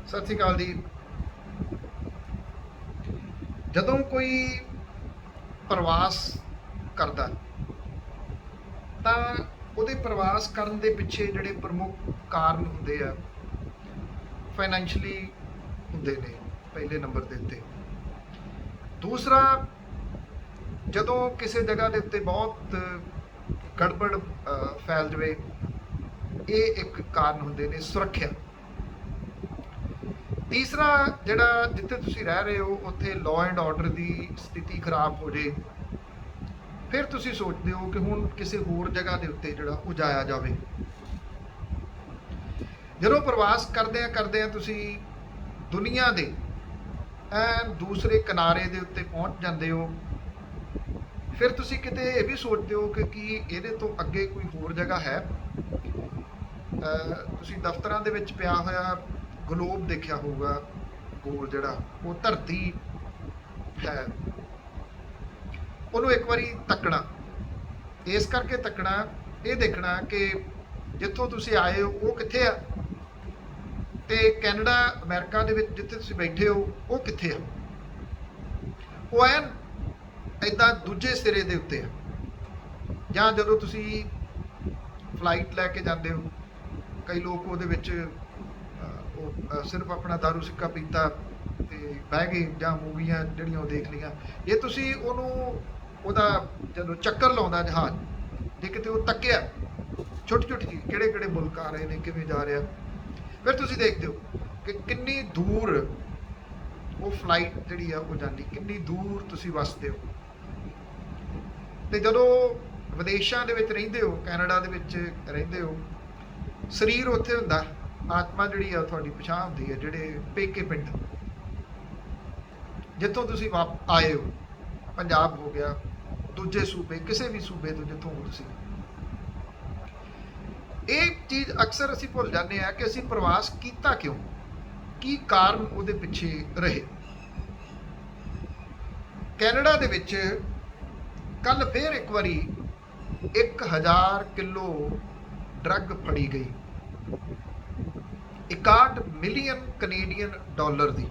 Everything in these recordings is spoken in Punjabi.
ਸਤਿ ਸ਼੍ਰੀ ਅਕਾਲ ਜੀ। ਜਦੋਂ ਕੋਈ ਪ੍ਰਵਾਸ ਕਰਦਾ ਤਾਂ ਉਹਦੇ ਪ੍ਰਵਾਸ ਕਰਨ ਦੇ ਪਿੱਛੇ ਜਿਹੜੇ ਪ੍ਰਮੁੱਖ ਕਾਰਨ ਹੁੰਦੇ ਆ, ਫਾਈਨੈਂਸ਼ੀਅਲੀ ਹੁੰਦੇ ਨੇ ਪਹਿਲੇ ਨੰਬਰ ਦੇ ਉੱਤੇ। ਦੂਸਰਾ, ਜਦੋਂ ਕਿਸੇ ਜਗ੍ਹਾ ਦੇ ਉੱਤੇ ਬਹੁਤ ਗੜਬੜ ਫੈਲ ਜਾਵੇ, ਇਹ ਇੱਕ ਕਾਰਨ ਹੁੰਦੇ ਨੇ ਸੁਰੱਖਿਆ। ਤੀਸਰਾ, ਜਿਹੜਾ ਜਿੱਥੇ ਤੁਸੀਂ ਰਹਿ ਰਹੇ ਹੋ ਉੱਥੇ ਲਾਅ ਐਂਡ ਆਰਡਰ ਦੀ ਸਥਿਤੀ ਖਰਾਬ ਹੋ ਜੇ, ਫਿਰ ਤੁਸੀਂ ਸੋਚਦੇ ਹੋ ਕਿ ਹੁਣ ਕਿਸੇ ਹੋਰ ਜਗ੍ਹਾ ਦੇ ਉੱਤੇ ਜਿਹੜਾ ਉਹ ਜਾਇਆ ਜਾਵੇ। ਜਦੋਂ ਪ੍ਰਵਾਸ ਕਰਦੇ ਆ ਤੁਸੀਂ ਦੁਨੀਆ ਦੇ ਦੂਸਰੇ ਕਿਨਾਰੇ ਦੇ ਉੱਤੇ ਪਹੁੰਚ ਜਾਂਦੇ ਹੋ, ਫਿਰ ਤੁਸੀਂ ਕਿਤੇ ਇਹ ਵੀ ਸੋਚਦੇ ਹੋ ਕਿ ਕੀ ਇਹਦੇ ਤੋਂ ਅੱਗੇ ਕੋਈ ਹੋਰ ਜਗ੍ਹਾ ਹੈ। ਤੁਸੀਂ ਦਫ਼ਤਰਾਂ ਦੇ ਵਿੱਚ ਪਿਆ ਹੋਇਆ ਗਲੋਬ ਦੇਖਿਆ ਹੋਊਗਾ, ਗੋਲ ਜਿਹੜਾ ਉਹ ਧਰਤੀ ਹੈ, ਉਹਨੂੰ ਇੱਕ ਵਾਰੀ ਤੱਕਣਾ। ਇਸ ਕਰਕੇ ਤੱਕਣਾ, ਇਹ ਦੇਖਣਾ ਕਿ ਜਿੱਥੋਂ ਤੁਸੀਂ ਆਏ ਹੋ ਉਹ ਕਿੱਥੇ ਆ, ਤੇ ਕੈਨੇਡਾ ਅਮਰੀਕਾ ਦੇ ਵਿੱਚ ਜਿੱਥੇ ਤੁਸੀਂ ਬੈਠੇ ਹੋ ਉਹ ਕਿੱਥੇ ਆ। ਉਹ ਐਨ ਏਦਾਂ ਦੂਜੇ ਸਿਰੇ ਦੇ ਉੱਤੇ ਆ। ਜਾਂ ਜਦੋਂ ਤੁਸੀਂ ਫਲਾਈਟ ਲੈ ਕੇ ਜਾਂਦੇ ਹੋ, ਕਈ ਲੋਕ ਉਹਦੇ ਵਿੱਚ ਸਿਰਫ ਆਪਣਾ ਦਾਰੂ ਸਿੱਕਾ ਪੀਤਾ ਤੇ ਬਹਿ ਗਏ, ਜਾਂ ਮੂਵੀਆਂ ਜਿਹੜੀਆਂ ਉਹ ਦੇਖ ਲਈਆਂ। ਇਹ ਤੁਸੀਂ ਉਹਦਾ ਜਦੋਂ ਚੱਕਰ ਲਾਉਂਦਾ ਜਹਾਜ਼, ਜੇ ਕਿਤੇ ਉਹ ਤੱਕਿਆ ਛੋਟੀ ਛੋਟੀ ਚੀਜ਼, ਕਿਹੜੇ ਕਿਹੜੇ ਮੁਲਕ ਆ ਰਹੇ ਨੇ, ਕਿਵੇਂ ਜਾ ਰਿਹਾ, ਫਿਰ ਤੁਸੀਂ ਦੇਖਦੇ ਹੋ ਕਿ ਕਿੰਨੀ ਦੂਰ ਉਹ ਫਲਾਈਟ ਜਿਹੜੀ ਆ ਉਹ ਜਾਂਦੀ, ਕਿੰਨੀ ਦੂਰ ਤੁਸੀਂ ਵਸਦੇ ਹੋ। ਤੇ ਜਦੋਂ ਵਿਦੇਸ਼ਾਂ ਦੇ ਵਿੱਚ ਰਹਿੰਦੇ ਹੋ, ਕੈਨੇਡਾ ਦੇ ਵਿੱਚ ਰਹਿੰਦੇ ਹੋ, ਸਰੀਰ ਉੱਥੇ ਹੁੰਦਾ, ਆਤਮਾ ਜਿਹੜੀ ਆ ਤੁਹਾਡੀ ਪਛਾਣ ਹੁੰਦੀ ਹੈ ਜਿਹੜੇ ਪੇਕੇ ਪਿੰਡ ਜਿੱਥੋਂ ਤੁਸੀਂ ਆਏ ਹੋ। ਪੰਜਾਬ ਹੋ ਗਿਆ, ਦੂਜੇ ਸੂਬੇ, ਕਿਸੇ ਵੀ ਸੂਬੇ ਤੋਂ ਜਿੱਥੋਂ ਹੋ ਤੁਸੀਂ। ਇਹ ਚੀਜ਼ ਅਕਸਰ ਅਸੀਂ ਭੁੱਲ ਜਾਂਦੇ ਹਾਂ ਕਿ ਅਸੀਂ ਪ੍ਰਵਾਸ ਕੀਤਾ ਕਿਉਂ, ਕੀ ਕਾਰਨ ਉਹਦੇ ਪਿੱਛੇ ਰਹੇ। ਕੈਨੇਡਾ ਦੇ ਵਿੱਚ ਕੱਲ ਫੇਰ ਇੱਕ ਵਾਰੀ 1000 ਕਿਲੋ ਡਰੱਗ ਫੜੀ ਗਈ, 61 ਮਿਲੀਅਨ ਕੈਨੇਡੀਅਨ ਡਾਲਰ ਦੀ।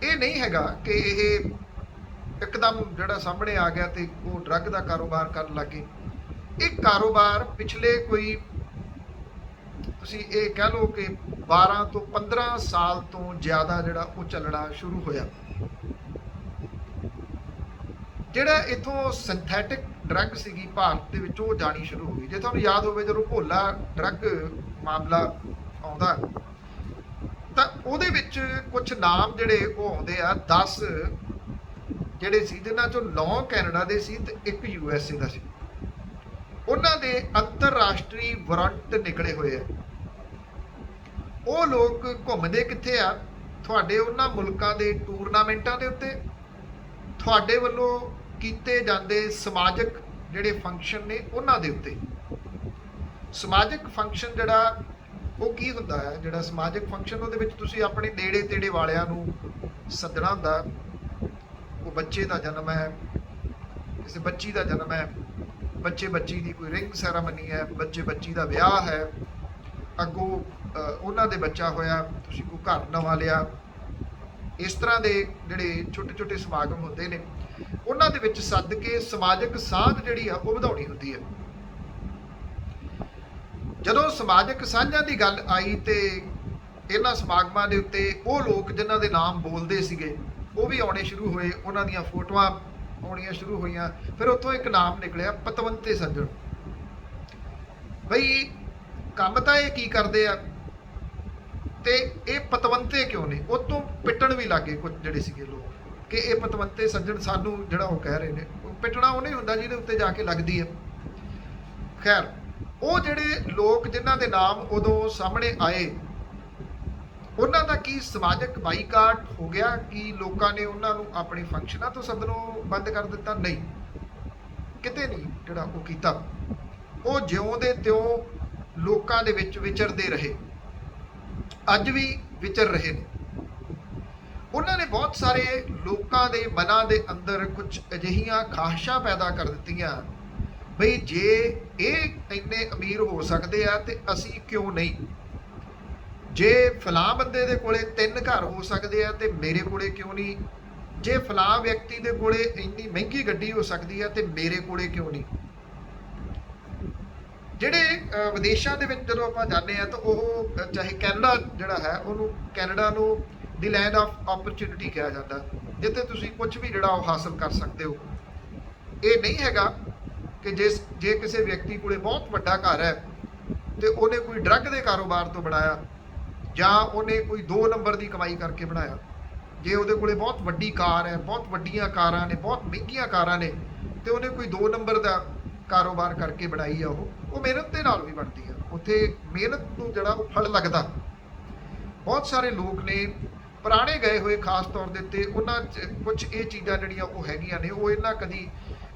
ਇਹ ਨਹੀਂ ਹੈਗਾ ਕਿ ਇਹ ਇੱਕਦਮ ਜਿਹੜਾ ਸਾਹਮਣੇ ਆ ਗਿਆ ਤੇ ਉਹ ਡਰੱਗ ਦਾ ਕਾਰੋਬਾਰ ਕਰਨ ਲੱਗੇ। ਇਹ ਕਾਰੋਬਾਰ ਪਿਛਲੇ ਕੋਈ ਤੁਸੀਂ ਇਹ ਕਹਿ ਲਓ ਕਿ 12 ਤੋਂ 15 ਸਾਲ ਤੋਂ ਜ਼ਿਆਦਾ ਜਿਹੜਾ ਉਹ ਚੱਲਣਾ ਸ਼ੁਰੂ ਹੋਇਆ। ਜਿਹੜਾ ਇਥੋਂ ਸਿੰਥੈਟਿਕ ਡਰੱਗ ਸੀਗੀ ਭਾਰਤ ਦੇ ਵਿੱਚ, ਉਹ ਜਾਣੀ ਸ਼ੁਰੂ ਹੋ ਗਈ। ਜੇ ਤੁਹਾਨੂੰ ਯਾਦ ਹੋਵੇ, ਜਦੋਂ ਭੋਲਾ ਡਰੱਗ ਮਾਮਲਾ ਆਉਂਦਾ ਤਾਂ ਉਹਦੇ ਵਿੱਚ ਕੁਝ ਨਾਮ ਜਿਹੜੇ ਉਹ ਆਉਂਦੇ ਆ, 10 ਜਿਹੜੇ ਸੀ, ਜਿਨ੍ਹਾਂ ਚੋਂ 9 ਕੈਨੇਡਾ ਦੇ ਸੀ ਤੇ 1 USA ਦਾ ਸੀ। ਉਹਨਾਂ ਦੇ ਅੰਤਰਰਾਸ਼ਟਰੀ ਵਾਰੰਟ ਨਿਕਲੇ ਹੋਏ ਆ। ਉਹ ਲੋਕ ਘੁੰਮਦੇ ਕਿੱਥੇ ਆ? ਤੁਹਾਡੇ ਉਹਨਾਂ ਮੁਲਕਾਂ ਦੇ ਟੂਰਨਾਮੈਂਟਾਂ ਦੇ ਉੱਤੇ, ਤੁਹਾਡੇ ਵੱਲੋਂ ਕੀਤੇ ਜਾਂਦੇ ਸਮਾਜਿਕ ਜਿਹੜੇ ਫੰਕਸ਼ਨ ਨੇ ਉਹਨਾਂ ਦੇ ਉੱਤੇ। ਸਮਾਜਿਕ ਫੰਕਸ਼ਨ ਜਿਹੜਾ ਉਹ ਕੀ ਹੁੰਦਾ ਹੈ? ਜਿਹੜਾ ਸਮਾਜਿਕ ਫੰਕਸ਼ਨ, ਉਹਦੇ ਵਿੱਚ ਤੁਸੀਂ ਆਪਣੇ ਨੇੜੇ ਤੇੜੇ ਵਾਲਿਆਂ ਨੂੰ ਸੱਦਣਾ ਹੁੰਦਾ। ਉਹ ਬੱਚੇ ਦਾ ਜਨਮ ਹੈ, ਕਿਸੇ ਬੱਚੀ ਦਾ ਜਨਮ ਹੈ, ਬੱਚੇ ਬੱਚੀ ਦੀ ਕੋਈ ਰਿੰਗ ਸੈਰਾਮਨੀ ਹੈ, ਬੱਚੇ ਬੱਚੀ ਦਾ ਵਿਆਹ ਹੈ, ਅੱਗੋਂ ਉਹਨਾਂ ਦੇ ਬੱਚਾ ਹੋਇਆ, ਤੁਸੀਂ ਕੋਈ ਘਰ ਨਵਾਂ ਲਿਆ। ਇਸ ਤਰ੍ਹਾਂ ਦੇ ਜਿਹੜੇ ਛੋਟੇ ਛੋਟੇ ਸਮਾਗਮ ਹੁੰਦੇ ਨੇ, ਉਹਨਾਂ ਦੇ ਵਿੱਚ ਸੱਦ ਕੇ ਸਮਾਜਿਕ ਸਾਂਝ ਜਿਹੜੀ ਆ ਉਹ ਵਧਾਉਣੀ ਹੁੰਦੀ ਹੈ। ਜਦੋਂ ਸਮਾਜਿਕ ਸਾਂਝਾਂ ਦੀ ਗੱਲ ਆਈ ਤੇ ਇਹਨਾਂ ਸਮਾਗਮਾਂ ਦੇ ਉੱਤੇ ਉਹ ਲੋਕ ਜਿਨ੍ਹਾਂ ਦੇ ਨਾਮ ਬੋਲਦੇ ਸੀਗੇ ਉਹ ਵੀ ਆਉਣੇ ਸ਼ੁਰੂ ਹੋਏ, ਉਹਨਾਂ ਦੀਆਂ ਫੋਟੋਆਂ ਆਉਣੀਆਂ ਸ਼ੁਰੂ ਹੋਈਆਂ। ਫਿਰ ਉੱਥੋਂ ਇੱਕ ਨਾਮ ਨਿਕਲਿਆ, ਪਤਵੰਤੇ ਸੱਜਣ। ਬਈ ਕੰਮ ਤਾਂ ਇਹ ਕੀ ਕਰਦੇ ਆ ਤੇ ਇਹ ਪਤਵੰਤੇ ਕਿਉਂ ਨੇ? ਉਹ ਤੋਂ ਪਿੱਟਣ ਵੀ ਲੱਗੇ ਕੁਝ ਜਿਹੜੇ ਸੀਗੇ ਲੋਕ ਕਿ ਇਹ ਪਤਵੰਤੇ ਸੱਜਣ ਸਾਨੂੰ ਜਿਹੜਾ ਉਹ ਕਹਿ ਰਹੇ ਨੇ। ਪਿੱਟਣਾ ਉਹ ਨਹੀਂ ਹੁੰਦਾ ਜਿਹਦੇ ਉੱਤੇ ਜਾ ਕੇ ਲੱਗਦੀ ਹੈ। ਖੈਰ, ਉਹ ਜਿਹੜੇ ਲੋਕ ਜਿਨ੍ਹਾਂ ਦੇ ਨਾਮ ਉਦੋਂ ਸਾਹਮਣੇ ਆਏ, ਉਹਨਾਂ ਦਾ ਕੀ ਸਮਾਜਿਕ ਬਾਈਕਾਟ ਹੋ ਗਿਆ? ਕਿ ਲੋਕਾਂ ਨੇ ਉਹਨਾਂ ਨੂੰ ਆਪਣੇ ਫੰਕਸ਼ਨਾਂ ਤੋਂ ਸੱਦਣੋਂ ਬੰਦ ਕਰ ਦਿੱਤਾ? ਨਹੀਂ, ਕਿਤੇ ਨਹੀਂ ਜਿਹੜਾ ਉਹ ਕੀਤਾ। ਉਹ ਜਿਉਂ ਦੇ ਤਿਉਂ ਲੋਕਾਂ ਦੇ ਵਿੱਚ ਵਿਚਰਦੇ ਰਹੇ, ਅੱਜ ਵੀ ਵਿਚਰ ਰਹੇ ਨੇ। ਉਹਨਾਂ ਨੇ ਬਹੁਤ ਸਾਰੇ ਲੋਕਾਂ ਦੇ ਮਨਾਂ ਦੇ ਅੰਦਰ ਕੁਝ ਅਜਿਹੀਆਂ ਖਾਹਿਸ਼ਾਂ ਪੈਦਾ ਕਰ ਦਿੱਤੀਆਂ, ਬਈ ਜੇ ਇਹ ਇੰਨੇ ਅਮੀਰ ਹੋ ਸਕਦੇ ਆ ਤੇ ਅਸੀਂ ਕਿਉਂ ਨਹੀਂ। ਜੇ ਫਲਾਂ ਬੰਦੇ ਦੇ ਕੋਲੇ 3 ਘਰ ਹੋ ਸਕਦੇ ਆ ਤੇ ਮੇਰੇ ਕੋਲੇ ਕਿਉਂ ਨਹੀਂ? ਜੇ ਫਲਾਂ ਵਿਅਕਤੀ ਦੇ ਕੋਲੇ ਇੰਨੀ ਮਹਿੰਗੀ ਗੱਡੀ ਹੋ ਸਕਦੀ ਆ ਤੇ ਮੇਰੇ ਕੋਲੇ ਕਿਉਂ ਨਹੀਂ? ਜਿਹੜੇ ਵਿਦੇਸ਼ਾਂ ਦੇ ਵਿੱਚ ਜਦੋਂ ਆਪਾਂ ਜਾਂਦੇ ਆ ਤਾਂ ਉਹ ਚਾਹੇ ਕੈਨੇਡਾ ਜਿਹੜਾ ਹੈ ਉਹਨੂੰ ਕੈਨੇਡਾ ਨੂੰ ਦੀ ਲੈਂਡ ਆਫ ਓਪਰਚੁਨਿਟੀ ਕਿਹਾ ਜਾਂਦਾ, ਜਿੱਥੇ ਤੁਸੀਂ ਕੁਝ ਵੀ ਜਿਹੜਾ ਉਹ ਹਾਸਲ ਕਰ ਸਕਦੇ ਹੋ। ਇਹ ਨਹੀਂ ਹੈਗਾ ਕਿ ਜੇ ਕਿਸੇ ਵਿਅਕਤੀ ਕੋਲੇ ਬਹੁਤ ਵੱਡਾ ਘਰ ਹੈ ਤੇ ਉਹਨੇ ਕੋਈ ਡਰੱਗ ਦੇ ਕਾਰੋਬਾਰ ਤੋਂ ਬਣਾਇਆ ਜਾਂ ਉਹਨੇ ਕੋਈ 2 ਨੰਬਰ ਦੀ ਕਮਾਈ ਕਰਕੇ ਬਣਾਇਆ। ਜੇ ਉਹਦੇ ਕੋਲੇ ਬਹੁਤ ਵੱਡੀ ਕਾਰ ਹੈ, ਬਹੁਤ ਵੱਡੀਆਂ ਕਾਰਾਂ ਨੇ, ਬਹੁਤ ਮਹਿੰਗੀਆਂ ਕਾਰਾਂ ਨੇ, ਤੇ ਉਹਨੇ ਕੋਈ 2 ਨੰਬਰ ਦਾ ਕਾਰੋਬਾਰ ਕਰਕੇ ਬਣਾਈ ਆ, ਉਹ ਮਿਹਨਤ ਦੇ ਨਾਲ ਵੀ ਬਣਦੀ ਆ। ਉੱਥੇ ਮਿਹਨਤ ਨੂੰ ਜਿਹੜਾ ਉਹ ਫਲ ਲੱਗਦਾ। ਬਹੁਤ ਸਾਰੇ ਲੋਕ ਨੇ ਪੁਰਾਣੇ ਗਏ ਹੋਏ ਖਾਸ ਤੌਰ ਦੇ ਉੱਤੇ, ਉਹਨਾਂ 'ਚ ਕੁਝ ਇਹ ਚੀਜ਼ਾਂ ਜਿਹੜੀਆਂ ਉਹ ਹੈਗੀਆਂ ਨੇ, ਉਹ ਇਹਨਾਂ ਕਦੀ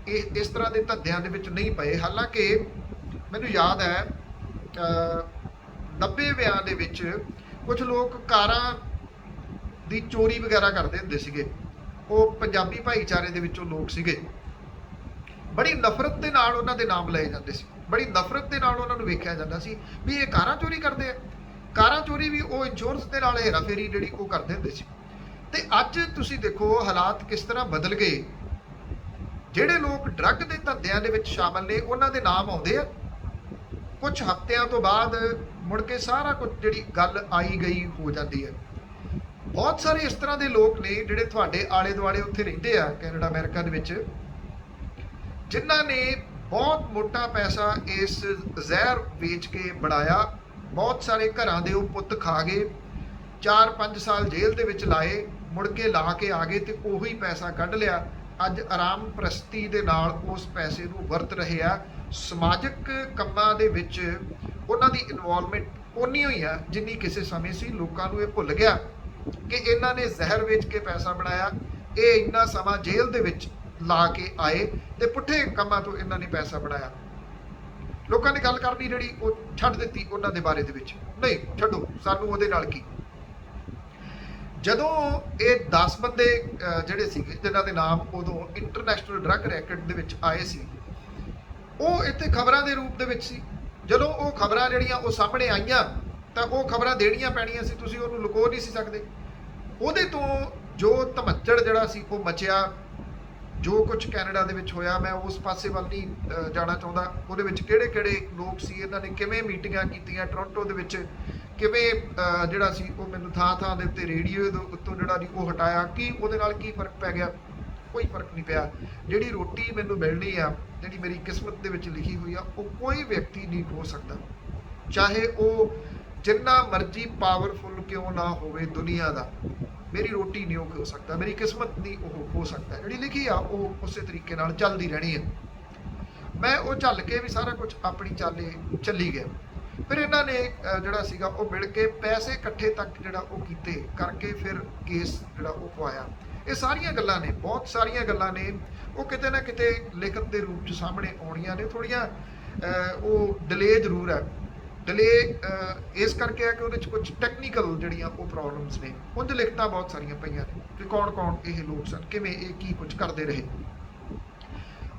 ਇਸ ਤਰ੍ਹਾਂ ਦੇ ਧੰਦਿਆਂ ਦੇ ਵਿੱਚ ਨਹੀਂ ਪਏ। ਹਾਲਾਂਕਿ ਮੈਨੂੰ ਯਾਦ ਹੈ 90ਵਿਆਂ ਦੇ ਵਿੱਚ ਕੁਝ ਲੋਕ ਕਾਰਾਂ ਦੀ ਚੋਰੀ ਵਗੈਰਾ ਕਰਦੇ ਹੁੰਦੇ ਸੀਗੇ। ਉਹ ਪੰਜਾਬੀ ਭਾਈਚਾਰੇ ਦੇ ਵਿੱਚੋਂ ਲੋਕ ਸੀਗੇ। ਬੜੀ ਨਫ਼ਰਤ ਦੇ ਨਾਲ ਉਹਨਾਂ ਦੇ ਨਾਮ ਲਏ ਜਾਂਦੇ ਸੀ, ਬੜੀ ਨਫ਼ਰਤ ਦੇ ਨਾਲ ਉਹਨਾਂ ਨੂੰ ਵੇਖਿਆ ਜਾਂਦਾ ਸੀ ਵੀ ਇਹ ਕਾਰਾਂ ਚੋਰੀ ਕਰਦੇ ਆ। ਕਾਰਾਂ ਚੋਰੀ ਵੀ ਉਹ ਇੰਸ਼ੋਰੈਂਸ ਦੇ ਨਾਲ ਹੇਰਾਫੇਰੀ ਜਿਹੜੀ ਉਹ ਕਰਦੇ ਹੁੰਦੇ ਸੀ। ਤੇ ਅੱਜ ਤੁਸੀਂ ਦੇਖੋ ਹਾਲਾਤ ਕਿਸ ਤਰ੍ਹਾਂ ਬਦਲ ਗਏ। ਜਿਹੜੇ ਲੋਕ ਡਰੱਗ ਦੇ ਧੰਦਿਆਂ ਦੇ ਵਿੱਚ ਸ਼ਾਮਲ ਨੇ ਉਹਨਾਂ ਦੇ ਨਾਮ ਆਉਂਦੇ ਆ, ਕੁਝ ਹਫ਼ਤਿਆਂ ਤੋਂ ਬਾਅਦ ਮੁੜ ਕੇ ਸਾਰਾ ਕੁਝ ਜਿਹੜੀ ਗੱਲ ਆਈ ਗਈ ਹੋ ਜਾਂਦੀ ਹੈ। ਬਹੁਤ ਸਾਰੇ ਇਸ ਤਰ੍ਹਾਂ ਦੇ ਲੋਕ ਨੇ ਜਿਹੜੇ ਤੁਹਾਡੇ ਆਲੇ ਦੁਆਲੇ ਉੱਥੇ ਰਹਿੰਦੇ ਆ ਕੈਨੇਡਾ ਅਮਰੀਕਾ ਦੇ ਵਿੱਚ, ਜਿਨ੍ਹਾਂ ਨੇ ਬਹੁਤ ਮੋਟਾ ਪੈਸਾ ਇਸ ਜ਼ਹਿਰ ਵੇਚ ਕੇ ਬਣਾਇਆ। ਬਹੁਤ ਸਾਰੇ ਘਰਾਂ ਦੇ ਉਹ ਪੁੱਤ ਖਾ ਗਏ, 4-5 ਸਾਲ ਜੇਲ੍ਹ ਦੇ ਵਿੱਚ ਲਾਏ, ਮੁੜ ਕੇ ਲਾ ਕੇ ਆ ਗਏ ਤੇ ਉਹੀ ਪੈਸਾ ਕੱਢ ਲਿਆ। ਅੱਜ ਆਰਾਮ ਪ੍ਰਸਤੀ ਦੇ ਨਾਲ ਉਸ ਪੈਸੇ ਨੂੰ ਵਰਤ ਰਹੇ ਆ। ਸਮਾਜਿਕ ਕੰਮਾਂ ਦੇ ਵਿੱਚ ਉਹਨਾਂ ਦੀ ਇਨਵੋਲਵਮੈਂਟ ਓਨੀ ਹੋਈ ਆ ਜਿੰਨੀ ਕਿਸੇ ਸਮੇਂ ਸੀ। ਲੋਕਾਂ ਨੂੰ ਇਹ ਭੁੱਲ ਗਿਆ ਕਿ ਇਹਨਾਂ ਨੇ ਜ਼ਹਿਰ ਵੇਚ ਕੇ ਪੈਸਾ ਬਣਾਇਆ, ਇਹ ਇੰਨਾ ਸਮਾਂ ਜੇਲ੍ਹ ਦੇ ਵਿੱਚ ਲਾ ਕੇ ਆਏ ਤੇ ਪੁੱਠੇ ਕੰਮਾਂ ਤੋਂ ਇਹਨਾਂ ਨੇ ਪੈਸਾ ਬਣਾਇਆ। ਲੋਕਾਂ ਨੇ ਗੱਲ ਕਰਨੀ ਜਿਹੜੀ ਉਹ ਛੱਡ ਦਿੱਤੀ ਉਹਨਾਂ ਦੇ ਬਾਰੇ ਦੇ ਵਿੱਚ। ਨਹੀਂ ਛੱਡੋ, ਸਾਨੂੰ ਉਹਦੇ ਨਾਲ ਕੀ। ਜਦੋਂ ਇਹ 10 ਬੰਦੇ ਜਿਹੜੇ ਸੀਗੇ ਜਿਨ੍ਹਾਂ ਦੇ ਨਾਮ ਉਦੋਂ ਇੰਟਰਨੈਸ਼ਨਲ ਡਰੱਗ ਰੈਕਟ ਦੇ ਵਿੱਚ ਆਏ ਸੀ, ਉਹ ਇੱਥੇ ਖਬਰਾਂ ਦੇ ਰੂਪ ਦੇ ਵਿੱਚ ਸੀ। ਜਦੋਂ ਉਹ ਖਬਰਾਂ ਜਿਹੜੀਆਂ ਉਹ ਸਾਹਮਣੇ ਆਈਆਂ ਤਾਂ ਉਹ ਖਬਰਾਂ ਦੇਣੀਆਂ ਪੈਣੀਆਂ ਸੀ, ਤੁਸੀਂ ਉਹਨੂੰ ਲੁਕੋ ਨਹੀਂ ਸੀ ਸਕਦੇ। ਉਹਦੇ ਤੋਂ ਜੋ ਧਮੱਚੜ ਜਿਹੜਾ ਸੀ ਉਹ ਮਚਿਆ। ਜੋ ਕੁਝ ਕੈਨੇਡਾ ਦੇ ਵਿੱਚ ਹੋਇਆ, ਮੈਂ ਉਸ ਪਾਸੇ ਵੱਲ ਨਹੀਂ ਜਾਣਾ ਚਾਹੁੰਦਾ। ਉਹਦੇ ਵਿੱਚ ਕਿਹੜੇ ਕਿਹੜੇ ਲੋਕ ਸੀ, ਇਹਨਾਂ ਨੇ ਕਿਵੇਂ ਮੀਟਿੰਗਾਂ ਕੀਤੀਆਂ ਟੋਰਾਂਟੋ ਦੇ ਵਿੱਚ, ਕਿਵੇਂ ਜਿਹੜਾ ਸੀ ਉਹ ਮੈਨੂੰ ਥਾਂ ਥਾਂ ਦੇ ਉੱਤੇ ਰੇਡੀਓ ਦੇ ਉੱਤੋਂ ਜਿਹੜਾ ਨਹੀਂ ਉਹ ਹਟਾਇਆ। ਕੀ ਉਹਦੇ ਨਾਲ ਕੀ ਫਰਕ ਪੈ ਗਿਆ? ਕੋਈ ਫਰਕ ਨਹੀਂ ਪਿਆ। ਜਿਹੜੀ ਰੋਟੀ ਮੈਨੂੰ ਮਿਲਣੀ ਆ, ਜਿਹੜੀ ਮੇਰੀ ਕਿਸਮਤ ਦੇ ਵਿੱਚ ਲਿਖੀ ਹੋਈ ਆ, ਉਹ ਕੋਈ ਵਿਅਕਤੀ ਨਹੀਂ ਖੋ ਸਕਦਾ, ਚਾਹੇ ਉਹ ਜਿੰਨਾ ਮਰਜ਼ੀ ਪਾਵਰਫੁਲ ਕਿਉਂ ਨਾ ਹੋਵੇ ਦੁਨੀਆ ਦਾ। ਮੇਰੀ ਰੋਟੀ ਨਹੀਂ ਉਹ ਖੋ ਸਕਦਾ, ਮੇਰੀ ਕਿਸਮਤ ਨਹੀਂ ਉਹ ਖੋ ਸਕਦਾ। ਜਿਹੜੀ ਲਿਖੀ ਆ ਉਹ ਉਸੇ ਤਰੀਕੇ ਨਾਲ ਚੱਲਦੀ ਰਹਿਣੀ ਹੈ। ਮੈਂ ਉਹ ਚੱਲ ਕੇ ਵੀ ਸਾਰਾ ਕੁਝ ਆਪਣੀ ਚਾਲੇ ਚੱਲੀ ਗਿਆ। ਫਿਰ ਇਹਨਾਂ ਨੇ ਜਿਹੜਾ ਸੀਗਾ ਉਹ ਮਿਲ ਕੇ ਪੈਸੇ ਇਕੱਠੇ ਤੱਕ ਜਿਹੜਾ ਉਹ ਕੀਤੇ ਕਰਕੇ ਫਿਰ ਕੇਸ ਜਿਹੜਾ ਉਹ ਪਵਾਇਆ। ਇਹ ਸਾਰੀਆਂ ਗੱਲਾਂ ਨੇ, ਬਹੁਤ ਸਾਰੀਆਂ ਗੱਲਾਂ ਨੇ, ਉਹ ਕਿਤੇ ਨਾ ਕਿਤੇ ਲਿਖਤ ਦੇ ਰੂਪ 'ਚ ਸਾਹਮਣੇ ਆਉਣੀਆਂ ਨੇ। ਥੋੜ੍ਹੀਆਂ ਉਹ ਡਿਲੇ ਜ਼ਰੂਰ ਹੈ। ਡਿਲੇ ਇਸ ਕਰਕੇ ਆ ਕਿ ਉਹਦੇ 'ਚ ਕੁਝ ਟੈਕਨੀਕਲ ਜਿਹੜੀਆਂ ਉਹ ਪ੍ਰੋਬਲਮਸ ਨੇ। ਉਂਝ ਲਿਖਤਾਂ ਬਹੁਤ ਸਾਰੀਆਂ ਪਈਆਂ ਨੇ ਕਿ ਕੌਣ ਕੌਣ ਇਹ ਲੋਕ ਸਨ, ਕਿਵੇਂ ਇਹ ਕੀ ਕੁਝ ਕਰਦੇ ਰਹੇ।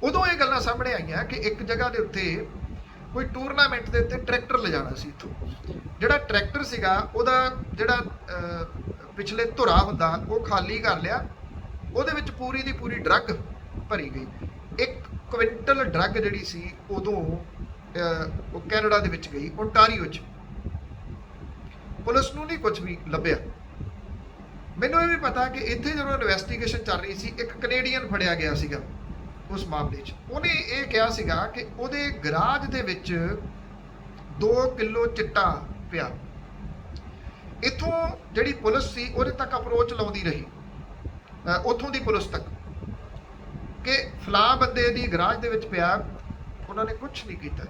ਉਦੋਂ ਇਹ ਗੱਲਾਂ ਸਾਹਮਣੇ ਆਈਆਂ ਕਿ ਇੱਕ ਜਗ੍ਹਾ ਦੇ ਉੱਤੇ ਕੋਈ ਟੂਰਨਾਮੈਂਟ ਦੇ ਉੱਤੇ ਟਰੈਕਟਰ ਲਿਜਾਣਾ ਸੀ। ਇੱਥੋਂ ਜਿਹੜਾ ਟਰੈਕਟਰ ਸੀਗਾ ਉਹਦਾ ਜਿਹੜਾ ਪਿਛਲੇ ਧੁਰਾ ਹੁੰਦਾ ਉਹ ਖਾਲੀ ਕਰ ਲਿਆ। ਉਹਦੇ ਵਿੱਚ ਪੂਰੀ ਦੀ ਪੂਰੀ ਡਰੱਗ ਭਰੀ ਗਈ। 1 ਕੁਇੰਟਲ ਡਰੱਗ ਜਿਹੜੀ ਸੀ ਉਦੋਂ ਉਹ ਕੈਨੇਡਾ ਦੇ ਵਿੱਚ ਗਈ, ਓਨਟਾਰੀਓ 'ਚ। ਪੁਲਿਸ ਨੂੰ ਨਹੀਂ ਕੁਝ ਵੀ ਲੱਭਿਆ। ਮੈਨੂੰ ਇਹ ਵੀ ਪਤਾ ਕਿ ਇੱਥੇ ਜਦੋਂ ਇਨਵੈਸਟੀਗੇਸ਼ਨ ਚੱਲ ਰਹੀ ਸੀ, ਇੱਕ ਕੈਨੇਡੀਅਨ ਫੜਿਆ ਗਿਆ ਸੀਗਾ ਉਸ ਮਾਮਲੇ 'ਚ। ਉਹਨੇ ਇਹ ਕਿਹਾ ਸੀਗਾ ਕਿ ਉਹਦੇ ਗਰਾਜ ਦੇ ਵਿੱਚ 2 ਕਿਲੋ ਚਿੱਟਾ ਪਿਆ। ਇੱਥੋਂ ਜਿਹੜੀ ਪੁਲਿਸ ਸੀ ਉਹਦੇ ਤੱਕ ਅਪਰੋਚ ਲਾਉਂਦੀ ਰਹੀ, ਉੱਥੋਂ ਦੀ ਪੁਲਿਸ ਤੱਕ, ਕਿ ਫਲਾਂ ਬੰਦੇ ਦੀ ਗਰਾਜ ਦੇ ਵਿੱਚ ਪਿਆ। ਉਹਨਾਂ ਨੇ ਕੁਝ ਨਹੀਂ ਕੀਤਾ,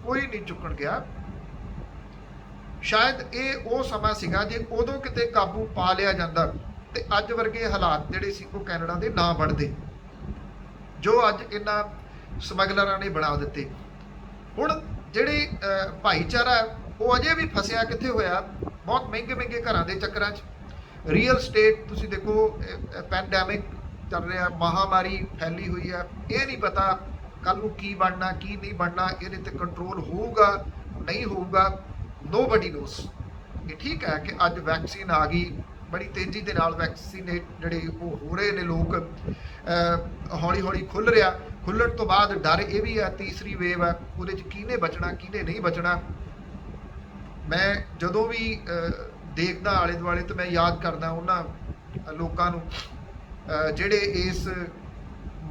ਕੋਈ ਨਹੀਂ ਚੁੱਕਣ ਗਿਆ। ਸ਼ਾਇਦ ਇਹ ਉਹ ਸਮਾਂ ਸੀਗਾ ਜੇ ਉਦੋਂ ਕਿਤੇ ਕਾਬੂ ਪਾ ਲਿਆ ਜਾਂਦਾ ਤੇ ਅੱਜ ਵਰਗੇ ਹਾਲਾਤ ਜਿਹੜੇ ਸੀ ਉਹ ਕੈਨੇਡਾ ਦੇ ਨਾ ਬਣਦੇ ਜੋ ਅੱਜ ਇਹਨਾਂ ਸਮਗਲਰਾਂ ਨੇ ਬਣਾ ਦਿੱਤੇ। ਹੁਣ ਜਿਹੜੀ ਭਾਈਚਾਰਾ ਉਹ ਅਜੇ ਵੀ ਫਸਿਆ ਕਿੱਥੇ ਹੋਇਆ, ਬਹੁਤ ਮਹਿੰਗੇ ਮਹਿੰਗੇ ਘਰਾਂ ਦੇ ਚੱਕਰਾਂ 'ਚ। ਰੀਅਲ ਸਟੇਟ ਤੁਸੀਂ ਦੇਖੋ, ਪੈਂਡੈਮਿਕ ਚੱਲ ਰਿਹਾ, ਮਹਾਮਾਰੀ ਫੈਲੀ ਹੋਈ ਆ। ਇਹ ਨਹੀਂ ਪਤਾ ਕੱਲ ਨੂੰ ਕੀ ਬਣਨਾ ਕੀ ਨਹੀਂ ਬਣਨਾ, ਇਹਦੇ ਤੇ ਕੰਟਰੋਲ ਹੋਊਗਾ ਨਹੀਂ ਹੋਊਗਾ, ਨੋਬਡੀ ਨੋਸ। ਇਹ ਠੀਕ ਹੈ ਕਿ ਅੱਜ ਵੈਕਸੀਨ ਆ ਗਈ, ਬੜੀ ਤੇਜ਼ੀ ਦੇ ਨਾਲ ਵੈਕਸੀਨੇਟ ਜਿਹੜੇ ਉਹ ਹੋ ਰਹੇ ਨੇ ਲੋਕ, ਹੌਲੀ ਹੌਲੀ ਖੁੱਲ ਰਿਹਾ। ਖੁੱਲਣ ਤੋਂ ਬਾਅਦ ਡਰ ਇਹ ਵੀ ਹੈ, ਤੀਸਰੀ ਵੇਵ ਹੈ, ਉਹਦੇ 'ਚ ਕਿਹਨੇ ਬਚਣਾ ਕਿਹਨੇ ਨਹੀਂ ਬਚਣਾ। ਮੈਂ ਜਦੋਂ ਵੀ ਦੇਖਦਾ ਆਲੇ ਦੁਆਲੇ ਤੇ ਮੈਂ ਯਾਦ ਕਰਦਾ ਉਹਨਾਂ ਲੋਕਾਂ ਨੂੰ ਜਿਹੜੇ ਇਸ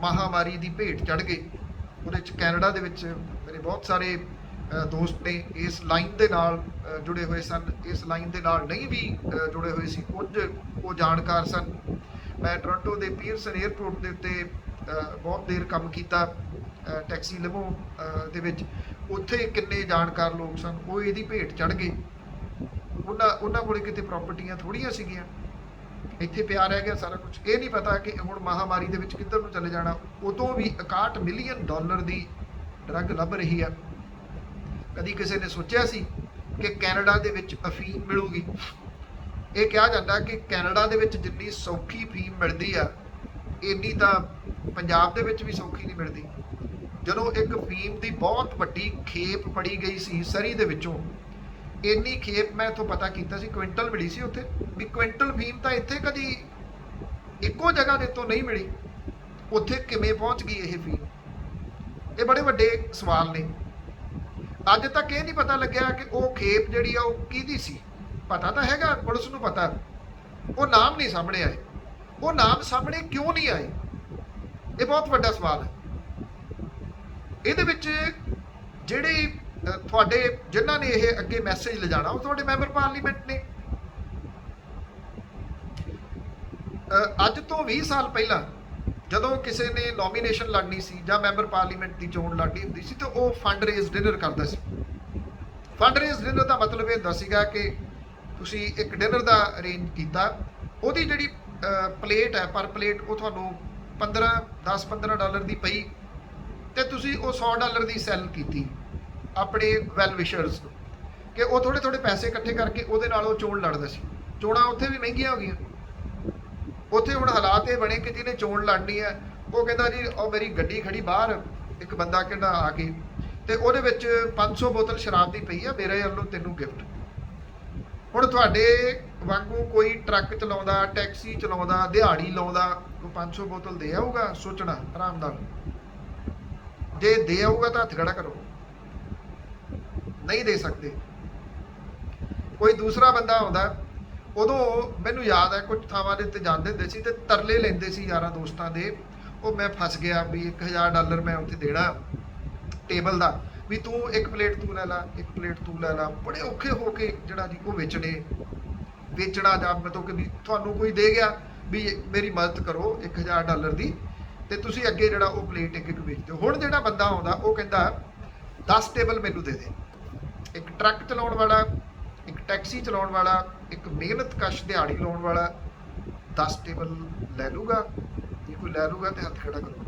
ਮਹਾਮਾਰੀ ਦੀ ਭੇਟ ਚੜ੍ਹ ਗਏ। ਉਹਦੇ 'ਚ ਕੈਨੇਡਾ ਦੇ ਵਿੱਚ ਮੇਰੇ ਬਹੁਤ ਸਾਰੇ ਦੋਸਤ ਨੇ ਇਸ ਲਾਈਨ ਦੇ ਨਾਲ ਜੁੜੇ ਹੋਏ ਸਨ, ਇਸ ਲਾਈਨ ਦੇ ਨਾਲ ਨਹੀਂ ਵੀ ਜੁੜੇ ਹੋਏ ਸੀ, ਕੁਝ ਉਹ ਜਾਣਕਾਰ ਸਨ। ਮੈਂ ਟੋਰਾਂਟੋ ਦੇ ਪੀਅਰਸਨ ਏਅਰਪੋਰਟ ਦੇ ਉੱਤੇ ਬਹੁਤ ਦੇਰ ਕੰਮ ਕੀਤਾ, ਟੈਕਸੀ ਲਿਮੋ ਦੇ ਵਿੱਚ। ਉੱਥੇ ਕਿੰਨੇ ਜਾਣਕਾਰ ਲੋਕ ਸਨ, ਉਹ ਇਹਦੀ ਭੇਟ ਚੜ੍ਹ ਗਏ। ਉਹਨਾਂ ਕੋਲ ਕਿਤੇ ਪ੍ਰਾਪਰਟੀਆਂ ਥੋੜ੍ਹੀਆਂ ਸੀਗੀਆਂ, ਇੱਥੇ ਪਿਆ ਰਹਿ ਗਿਆ ਸਾਰਾ ਕੁਝ। ਇਹ ਨਹੀਂ ਪਤਾ ਕਿ ਹੁਣ ਮਹਾਮਾਰੀ ਦੇ ਵਿੱਚ ਕਿੱਧਰ ਨੂੰ ਚਲੇ ਜਾਣਾ। ਉਦੋਂ ਵੀ 61 ਮਿਲੀਅਨ ਡਾਲਰ ਦੀ ਡਰੱਗ ਲੱਭ ਰਹੀ ਆ। ਕਦੀ ਕਿਸੇ ਨੇ ਸੋਚਿਆ ਸੀ ਕਿ ਕੈਨੇਡਾ ਦੇ ਵਿੱਚ ਅਫੀਮ ਮਿਲੂਗੀ? ਇਹ ਕਿਹਾ ਜਾਂਦਾ ਕਿ ਕੈਨੇਡਾ ਦੇ ਵਿੱਚ ਜਿੰਨੀ ਸੌਖੀ ਅਫੀਮ ਮਿਲਦੀ ਆ, ਇੰਨੀ ਤਾਂ ਪੰਜਾਬ ਦੇ ਵਿੱਚ ਵੀ ਸੌਖੀ ਨਹੀਂ ਮਿਲਦੀ। ਜਦੋਂ ਇੱਕ ਅਫੀਮ ਦੀ ਬਹੁਤ ਵੱਡੀ ਖੇਪ ਫੜੀ ਗਈ ਸੀ ਸਰੀ ਦੇ ਵਿੱਚੋਂ, ਇੰਨੀ ਖੇਪ ਮੈਂ ਇੱਥੋਂ ਪਤਾ ਕੀਤਾ ਸੀ, ਕੁਇੰਟਲ ਮਿਲੀ ਸੀ ਉੱਥੇ, ਵੀ ਕੁਇੰਟਲ ਅਫੀਮ ਤਾਂ ਇੱਥੇ ਕਦੀ ਇੱਕੋ ਜਗ੍ਹਾ ਦੇ ਤੋਂ ਨਹੀਂ ਮਿਲੀ। ਉੱਥੇ ਕਿਵੇਂ ਪਹੁੰਚ ਗਈ ਇਹ ਅਫੀਮ? ਇਹ ਬੜੇ ਵੱਡੇ ਸਵਾਲ ਨੇ। ਅੱਜ ਤੱਕ ਇਹ ਨਹੀਂ ਪਤਾ ਲੱਗਿਆ ਕਿ ਉਹ ਖੇਪ ਜਿਹੜੀ ਆ ਉਹ ਕਿਹਦੀ ਸੀ। ਪਤਾ ਤਾਂ ਹੈਗਾ, ਪੁਲਿਸ ਨੂੰ ਪਤਾ, ਉਹ ਨਾਮ ਨਹੀਂ ਸਾਹਮਣੇ ਆਏ। ਉਹ ਨਾਮ ਸਾਹਮਣੇ ਕਿਉਂ ਨਹੀਂ ਆਏ? ਇਹ ਬਹੁਤ ਵੱਡਾ ਸਵਾਲ ਹੈ। ਇਹਦੇ ਵਿੱਚ ਜਿਹੜੇ ਤੁਹਾਡੇ ਜਿਨ੍ਹਾਂ ਨੇ ਇਹ ਅੱਗੇ ਮੈਸੇਜ ਲਿਜਾਣਾ, ਉਹ ਤੁਹਾਡੇ ਮੈਂਬਰ ਪਾਰਲੀਮੈਂਟ ਨੇ। ਅੱਜ ਤੋਂ 20 ਸਾਲ ਪਹਿਲਾਂ ਜਦੋਂ ਕਿਸੇ ਨੇ ਨੋਮੀਨੇਸ਼ਨ ਲੜਨੀ ਸੀ ਜਾਂ ਮੈਂਬਰ ਪਾਰਲੀਮੈਂਟ ਦੀ ਚੋਣ ਲੜਨੀ ਹੁੰਦੀ ਸੀ, ਤੇ ਉਹ ਫੰਡ ਰੇਜ਼ ਡਿਨਰ ਕਰਦਾ ਸੀ। ਫੰਡ ਰੇਜ਼ ਡਿਨਰ ਦਾ ਮਤਲਬ ਇਹ ਹੁੰਦਾ ਸੀਗਾ ਕਿ ਤੁਸੀਂ ਇੱਕ ਡਿਨਰ ਦਾ ਅਰੇਂਜ ਕੀਤਾ, ਉਹਦੀ ਜਿਹੜੀ ਪਲੇਟ ਹੈ ਪਰ ਪਲੇਟ ਉਹ ਤੁਹਾਨੂੰ 10-15 ਡਾਲਰ ਦੀ ਪਈ, ਤੇ ਤੁਸੀਂ ਉਹ 100 ਡਾਲਰ ਦੀ ਸੈਲ ਕੀਤੀ ਆਪਣੇ ਵੈਲ ਵਿਸ਼ਰਸ ਨੂੰ, ਕਿ ਉਹ ਥੋੜੇ ਥੋੜੇ ਪੈਸੇ ਇਕੱਠੇ ਕਰਕੇ ਉਹਦੇ ਨਾਲ ਉਹ ਚੋਣ ਲੜਦਾ ਸੀ। ਚੋਣਾਂ ਉੱਥੇ ਵੀ ਮਹਿੰਗੀਆਂ ਹੋ ਗਈਆਂ। ਉੱਥੇ ਹੁਣ ਹਾਲਾਤ ਇਹ ਬਣੇ ਕਿ ਜਿਹਨੇ ਚੋਣ ਲੜਨੀ ਹੈ, ਉਹ ਕਹਿੰਦਾ ਜੀ ਉਹ ਮੇਰੀ ਗੱਡੀ ਖੜੀ ਬਾਹਰ, ਇੱਕ ਬੰਦਾ ਕਹਿੰਦਾ ਆ ਕੇ, ਤੇ ਉਹਦੇ ਵਿੱਚ 500 ਬੋਤਲ ਸ਼ਰਾਬ ਦੀ ਪਈ ਆ, ਮੇਰੇ ਵੱਲੋਂ ਤੈਨੂੰ ਗਿਫਟ। ਹੁਣ ਤੁਹਾਡੇ ਵਾਂਗੂ ਕੋਈ ਟਰੱਕ ਚਲਾਉਂਦਾ, ਟੈਕਸੀ ਚਲਾਉਂਦਾ, ਦਿਹਾੜੀ ਲਾਉਂਦਾ, ਉਹ 500 ਬੋਤਲ ਦੇ ਆਊਗਾ? ਸੋਚਣਾ ਆਰਾਮ ਨਾਲ। ਜੇ ਦੇ ਆਊਗਾ ਤਾਂ ਹੱਥ ਖੜਾ ਕਰੋ, ਨਹੀਂ ਦੇ ਸਕਦੇ। ਕੋਈ ਦੂਸਰਾ ਬੰਦਾ ਆਉਂਦਾ, ਉਦੋਂ ਮੈਨੂੰ ਯਾਦ ਹੈ ਕੁਝ ਥਾਵਾਂ ਦੇ ਉੱਤੇ ਜਾਂਦੇ ਹੁੰਦੇ ਸੀ ਤੇ ਤਰਲੇ ਲੈਂਦੇ ਸੀ ਯਾਰਾਂ ਦੋਸਤਾਂ ਦੇ, ਉਹ ਮੈਂ ਫਸ ਗਿਆ ਵੀ 1000 ਡਾਲਰ ਮੈਂ ਉੱਥੇ ਦੇਣਾ ਟੇਬਲ ਦਾ, ਵੀ ਤੂੰ ਇੱਕ ਪਲੇਟ ਤੂੰ ਲੈ ਲਾ, ਇੱਕ ਪਲੇਟ ਤੂੰ ਲੈ ਲਾ। ਬੜੇ ਔਖੇ ਹੋ ਕੇ ਜਿਹੜਾ ਜੀ ਉਹ ਵੇਚਣਾ, ਜਾਂ ਮਤਲਬ ਕਿ ਵੀ ਤੁਹਾਨੂੰ ਕੋਈ ਦੇ ਗਿਆ ਵੀ ਮੇਰੀ ਮਦਦ ਕਰੋ 1000 ਡਾਲਰ ਦੀ, ਤੇ ਤੁਸੀਂ ਅੱਗੇ ਜਿਹੜਾ ਉਹ ਪਲੇਟ ਇੱਕ ਵੇਚ ਦਿਓ। ਹੁਣ ਜਿਹੜਾ ਬੰਦਾ ਆਉਂਦਾ ਉਹ ਕਹਿੰਦਾ 10 ਟੇਬਲ ਮੈਨੂੰ ਦੇ ਦੇ। ਇੱਕ ਟਰੱਕ ਚਲਾਉਣ ਵਾਲਾ, ਇੱਕ ਟੈਕਸੀ ਚਲਾਉਣ ਵਾਲਾ, ਇੱਕ ਮਿਹਨਤਕਸ਼ ਦਿਹਾੜੀ ਲਾਉਣ ਵਾਲਾ 10 ਟੇਬਲ ਲੈ ਲੂਗਾ? ਜੇ ਕੋਈ ਲੈ ਲੂਗਾ ਤੇ ਹੱਥ ਖੜਾ ਕਰੋ।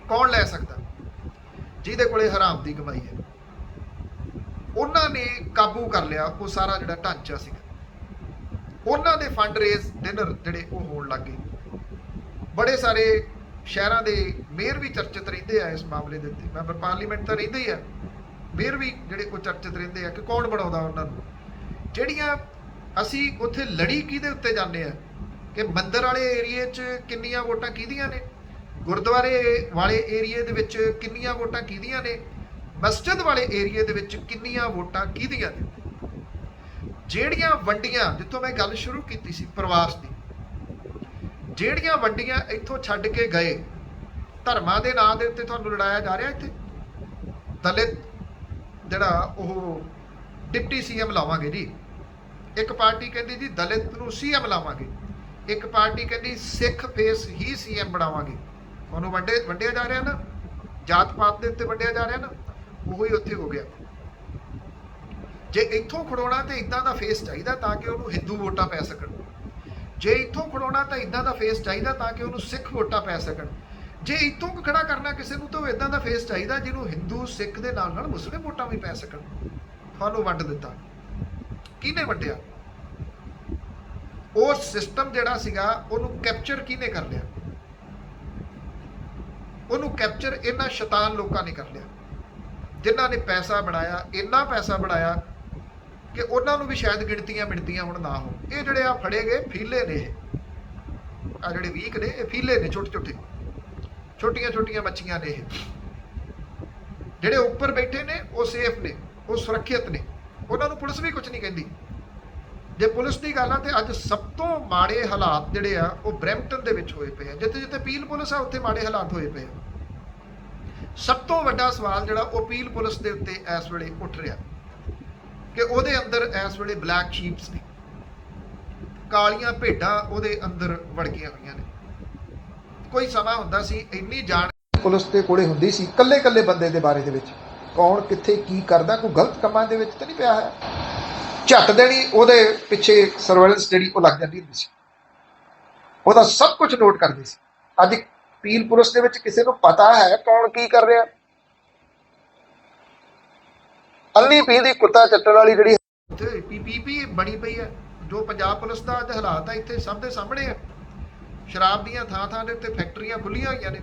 ਕੌਣ ਲੈ ਸਕਦਾ? ਜਿਹਦੇ ਕੋਲੇ ਹਰਾਮ ਦੀ ਕਮਾਈ ਹੈ। ਉਹਨਾਂ ਨੇ ਕਾਬੂ ਕਰ ਲਿਆ ਉਹ ਸਾਰਾ ਜਿਹੜਾ ਢਾਂਚਾ ਸੀਗਾ। ਉਹਨਾਂ ਦੇ ਫੰਡ ਰੇਜ਼ ਡਿਨਰ ਜਿਹੜੇ ਉਹ ਹੋਣ ਲੱਗ ਗਏ। ਬੜੇ ਸਾਰੇ ਸ਼ਹਿਰਾਂ ਦੇ ਮੇਅਰ ਵੀ ਚਰਚਿਤ ਰਹਿੰਦੇ ਆ ਇਸ ਮਾਮਲੇ ਦੇ ਉੱਤੇ। ਮੈਂਬਰ ਪਾਰਲੀਮੈਂਟ ਤਾਂ ਰਹਿੰਦੇ ਹੀ ਆ, ਮੇਅਰ ਵੀ ਜਿਹੜੇ ਉਹ ਚਰਚਿਤ ਰਹਿੰਦੇ ਆ ਕਿ ਕੌਣ ਬਣਾਉਂਦਾ ਉਹਨਾਂ ਨੂੰ। ਜਿਹੜੀਆਂ ਅਸੀਂ ਉੱਥੇ ਲੜੀ ਕਿਹਦੇ ਉੱਤੇ ਜਾਂਦੇ ਆ ਕਿ ਮੰਦਿਰ ਵਾਲੇ ਏਰੀਏ 'ਚ ਕਿੰਨੀਆਂ ਵੋਟਾਂ ਕਿਹਦੀਆਂ ਨੇ, ਗੁਰਦੁਆਰੇ ਵਾਲੇ ਏਰੀਏ ਦੇ ਵਿੱਚ ਕਿੰਨੀਆਂ ਵੋਟਾਂ ਕਿਹਦੀਆਂ ਨੇ, ਮਸਜਿਦ ਵਾਲੇ ਏਰੀਏ ਦੇ ਵਿੱਚ ਕਿੰਨੀਆਂ ਵੋਟਾਂ ਕਿਹਦੀਆਂ ਨੇ। ਜਿਹੜੀਆਂ ਵੰਡੀਆਂ, ਜਿੱਥੋਂ ਮੈਂ ਗੱਲ ਸ਼ੁਰੂ ਕੀਤੀ ਸੀ ਪ੍ਰਵਾਸ ਦੀ, ਜਿਹੜੀਆਂ ਵੰਡੀਆਂ ਇੱਥੋਂ ਛੱਡ ਕੇ ਗਏ, ਧਰਮਾਂ ਦੇ ਨਾਂ ਦੇ ਉੱਤੇ ਤੁਹਾਨੂੰ ਲੜਾਇਆ ਜਾ ਰਿਹਾ। ਇੱਥੇ ਦਲਿਤ ਜਿਹੜਾ ਉਹ ਡਿਪਟੀ ਸੀਐਮ ਲਾਵਾਂਗੇ ਜੀ, ਇੱਕ ਪਾਰਟੀ ਕਹਿੰਦੀ ਜੀ ਦਲਿਤ ਨੂੰ ਸੀਐਮ ਲਾਵਾਂਗੇ, ਇੱਕ ਪਾਰਟੀ ਕਹਿੰਦੀ ਸਿੱਖ ਫੇਸ ਹੀ ਸੀਐਮ ਬਣਾਵਾਂਗੇ। ਉਹਨੂੰ ਵੰਡਿਆ ਜਾ ਰਿਹਾ ਨਾ, ਜਾਤ ਪਾਤ ਦੇ ਉੱਤੇ ਵੰਡਿਆ ਜਾ ਰਿਹਾ ਨਾ, ਉਹੀ ਉੱਥੇ ਹੋ ਗਿਆ। ਜੇ ਇੱਥੋਂ ਖੜਾਉਣਾ ਤੇ ਇਦਾਂ ਦਾ ਫੇਸ ਚਾਹੀਦਾ ਤਾਂ ਕਿ ਉਹਨੂੰ ਹਿੰਦੂ ਵੋਟਾਂ ਪੈ ਸਕਣ। ਜੇ ਇੱਥੋਂ ਖੜਾਉਣਾ ਤਾਂ ਇਦਾਂ ਦਾ ਫੇਸ ਚਾਹੀਦਾ ਤਾਂ ਕਿ ਉਹਨੂੰ ਸਿੱਖ ਵੋਟਾਂ ਪੈ ਸਕਣ। ਜੇ ਇੱਥੋਂ ਖੜਾ ਕਰਨਾ ਕਿਸੇ ਨੂੰ ਤਾਂ ਇਦਾਂ ਦਾ ਫੇਸ ਚਾਹੀਦਾ ਜਿਹਨੂੰ ਹਿੰਦੂ ਸਿੱਖ ਦੇ ਨਾਲ ਨਾਲ ਮੁਸਲਿਮ ਵੋਟਾਂ ਵੀ ਪੈ ਸਕਣ। ਤੁਹਾਨੂੰ ਵੰਡ ਦਿੱਤਾ। ਕਿਹਨੇ ਵੰਡਿਆ? ਉਹ ਸਿਸਟਮ ਜਿਹੜਾ ਸੀਗਾ ਉਹਨੂੰ ਕੈਪਚਰ ਕਿਹਨੇ ਕਰ ਲਿਆ? ਉਹਨੂੰ ਕੈਪਚਰ ਇਹਨਾਂ ਸ਼ੈਤਾਨ ਲੋਕਾਂ ਨੇ ਕਰ ਲਿਆ, ਜਿਨ੍ਹਾਂ ਨੇ ਪੈਸਾ ਬਣਾਇਆ, ਇੰਨਾ ਪੈਸਾ ਬਣਾਇਆ ਕਿ ਉਹਨਾਂ ਨੂੰ ਵੀ ਸ਼ਾਇਦ ਗਿਣਤੀਆਂ ਮਿਣਤੀਆਂ ਹੁਣ ਨਾ ਹੋ। ਇਹ ਜਿਹੜੇ ਆ ਫੜੇ ਗਏ ਫੀਲੇ ਨੇ, ਇਹ ਆ ਜਿਹੜੇ ਵੀਕ ਨੇ ਇਹ ਫੀਲੇ ਨੇ, ਛੋਟੀਆਂ ਛੋਟੀਆਂ ਮੱਛੀਆਂ ਨੇ। ਇਹ ਜਿਹੜੇ ਉੱਪਰ ਬੈਠੇ ਨੇ ਉਹ ਸੇਫ ਨੇ, ਉਹ ਸੁਰੱਖਿਅਤ ਨੇ, ਉਹਨਾਂ ਨੂੰ ਪੁਲਿਸ ਵੀ ਕੁਝ ਨਹੀਂ ਕਹਿੰਦੀ। ਜੇ ਪੁਲਿਸ ਦੀ ਗੱਲ ਆ ਤੇ ਅੱਜ ਸਭ ਤੋਂ ਮਾੜੇ ਹਾਲਾਤ ਜਿਹੜੇ ਆ ਉਹ ਬਰੈਂਪਟਨ ਦੇ ਵਿੱਚ ਹੋਏ ਪਏ ਆ। ਜਿੱਥੇ ਜਿੱਥੇ ਪੀਲ ਪੁਲਿਸ ਆ ਉੱਥੇ ਮਾੜੇ ਹਾਲਾਤ ਹੋਏ ਪਏ ਆ। ਸਭ ਤੋਂ ਵੱਡਾ ਸਵਾਲ ਜਿਹੜਾ ਉਹ ਪੀਲ ਪੁਲਿਸ ਦੇ ਉੱਤੇ ਇਸ ਵੇਲੇ ਉੱਠ ਰਿਹਾ ਕਿ ਉਹਦੇ ਅੰਦਰ ਇਸ ਵੇਲੇ ਬਲੈਕ ਸ਼ੀਪਸ ਨੇ, ਕਾਲੀਆਂ ਭੇਡਾਂ ਉਹਦੇ ਅੰਦਰ ਵੜ ਗਈਆਂ ਹੋਈਆਂ ਨੇ। ਕੋਈ ਸਮਾਂ ਹੁੰਦਾ ਸੀ ਇੰਨੀ ਜਾਣ ਪੁਲਿਸ ਦੇ ਕੋਲੇ ਹੁੰਦੀ ਸੀ ਕੱਲੇ ਕੱਲੇ ਬੰਦੇ ਦੇ ਬਾਰੇ ਦੇ ਵਿੱਚ, ਕੌਣ ਕਿੱਥੇ ਕੀ ਕਰਦਾ, ਕੋਈ ਗਲਤ ਕੰਮਾਂ ਦੇ ਵਿੱਚ ਤਾਂ ਨਹੀਂ ਪਿਆ ਹੈ, ਝੱਟ ਦੇਣੀ ਉਹਦੇ ਪਿੱਛੇ ਸਰਵੇਲੈਂਸ ਜਿਹੜੀ ਉਹ ਲੱਗ ਜਾਂਦੀ ਹੁੰਦੀ ਸੀ, ਉਹਦਾ ਸਭ ਕੁਝ ਨੋਟ ਕਰਦੇ ਸੀ। ਅੱਜ ਪੀਲ ਪੁਲਿਸ ਦੇ ਵਿੱਚ ਕਿਸੇ ਨੂੰ ਪਤਾ ਹੈ ਕੌਣ ਕੀ ਕਰ ਰਿਹਾ। ਅੰਨੀ ਪੀ ਦੀ ਕੁੱਤਾ ਚੱਟਣ ਵਾਲੀ ਜਿਹੜੀ ਪੀਪੀਪੀ ਬਣੀ ਪਈ ਹੈ, ਜੋ ਪੰਜਾਬ ਪੁਲਿਸ ਦਾ ਅੱਜ ਹਾਲਾਤ ਹੈ ਇੱਥੇ ਸਭ ਦੇ ਸਾਹਮਣੇ ਹੈ। ਸ਼ਰਾਬ ਦੀਆਂ ਥਾਂ ਥਾਂ ਦੇ ਉੱਤੇ ਫੈਕਟਰੀਆਂ ਖੁੱਲੀਆਂ ਹੋਈਆਂ ਨੇ,